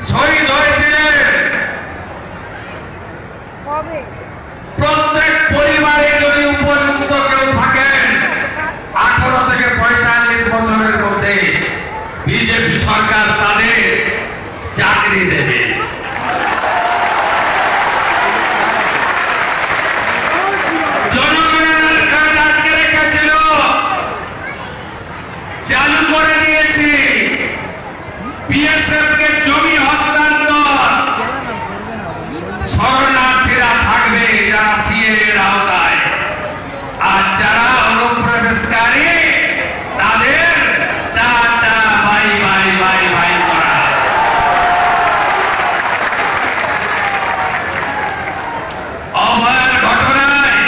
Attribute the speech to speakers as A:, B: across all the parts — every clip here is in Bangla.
A: শহীদ হয়েছিলেন। প্রত্যেক পরিবারে যদি উপযুক্ত কেউ থাকেন 18 থেকে 45 বছরের মধ্যে বিজেপি সরকার তাদের চাকরি দেবে। জনগণের কাজ আটকে রেখেছিল, চালু করে দিয়েছি। বিএসএফ কে জমি হস্তান্তর, শরণার্থীরা থাকবে যারা সিএ এর আওতায়, আর যারা অনুপ্রবেশকারী তাদের tata bye bye bye bye করা। অভয়ের ঘটনায়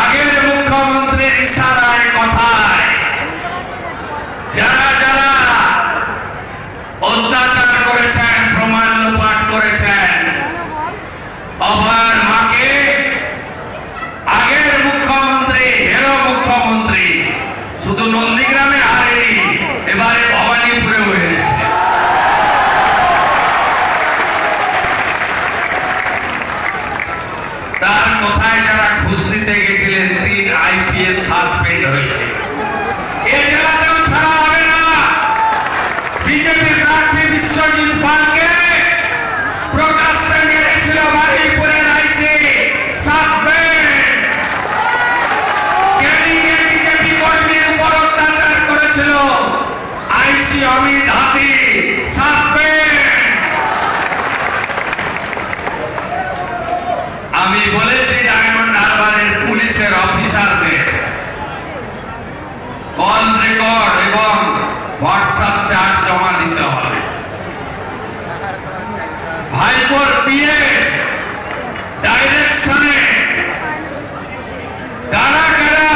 A: আগের মুখ্যমন্ত্রীর ইশারায় কথায় যারা যারা অত্যাচার করেছেন, প্রমাণ লোপাট করেছেন, অভয়ের মাকে আগের মুখ্যমন্ত্রী, হেরো মুখ্যমন্ত্রী শুধু নন্দীগ্রামে হারেনি, এবারে ভবানীপুরে হয়েছে। তার কোথায় যারা ঘুষ দিতে গেছিলেন 3 আইপিএস সাসপেন্ড হয়েছে। এ জেলাতেও ছাড়া হবে না। বিজেপি প্রার্থী বিশ্বজিৎ পালকে প্রকাশ্যে মেরেছিল বারুইপুরের আইসি, সাসপেন্ড। ক্যানিংয়ে বিজেপি কর্মীর উপর অত্যাচার করেছিল আইসি অমিত হাতি, সাসপেন্ড। আমি বলেছি ডায়মন্ড হারবারের পুলিশের অফিসারদের কল রেকর্ড এবং হোয়াটসঅ্যাপ চ্যাট জমা দিতে হবে। ভাইপোর বিয়ে ডাইরেকশনে কারা কারা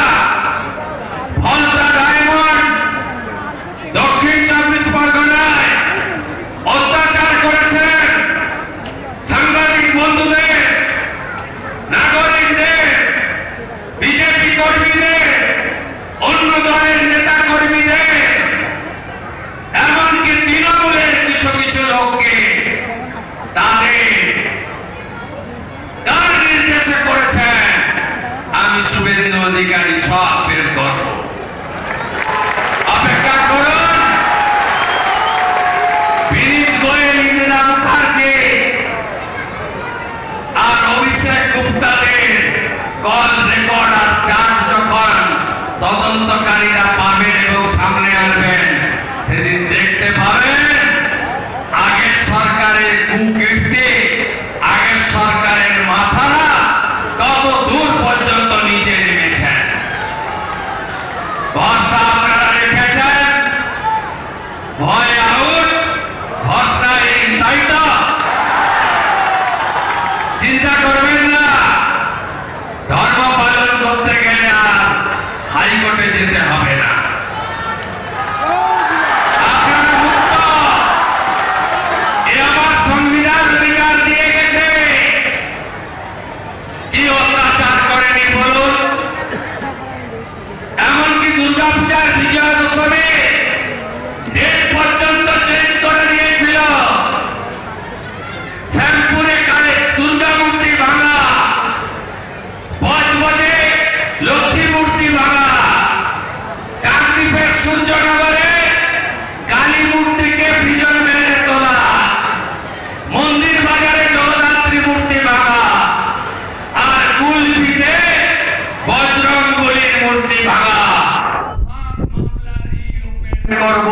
A: ফলতা ডায়মন্ড দক্ষিণ 24 পরগনায় অত্যাচার করেছেন সাংবাদিক বন্ধুদের, নাগরিকদের, বিজেপি কর্মীদের, অন্য দলের নেতা কর্মীদের, এমনকি তৃণমূলের কিছু কিছু লোককে তাদের কার নির্দেশে করেছেন আমি শুভেন্দু অধিকারী সব বের করব। অপেক্ষা করুন। বিনীত গোয়েল, ইন্দিরা মুখার্জি আর অভিষেক গুপ্তাদের কল রেকর্ড আর চার্জ যখন তদন্তকারীরা পাবেন এবং সামনে আসবেন, সেদিন দেখতে পাবেন আগের সরকারের কুকীর্তি, আগের সরকারের মাথারা কত দূর পর্যন্ত নিচে নেমেছেন। ভরসা আপনারা রেখেছেন, ভয় আউট, ভরসা ইন, তাই তো? চিন্তা করবেন না। ধর্ম পালন করতে গেলে আর হাইকোর্টে যেতে হবে না। আপনারা মুক্ত। এ আমার সংবিধান অধিকার দিয়ে গেছে। কি অত্যাচার করেনি বলুন? এমনকি দুর্গাপূজার বিজয়া দশমী ডেট পর্যন্ত চেঞ্জ করে দিয়েছিল। শ্যামপুরে কালে দুর্গা মূর্তি ভাঙা, বজবজে লক্ষ্মী মূর্তি ভাঙা, কাকদ্বীপের সূর্যনগরে কালী মূর্তিকে প্রিজন ভ্যানে তোলা, মন্দির বাজারে জগদ্ধাত্রী মূর্তি ভাঙা, আর কুলপিতে বজরংবলীর মূর্তি ভাঙা। সব মামলা রিওপেন করব।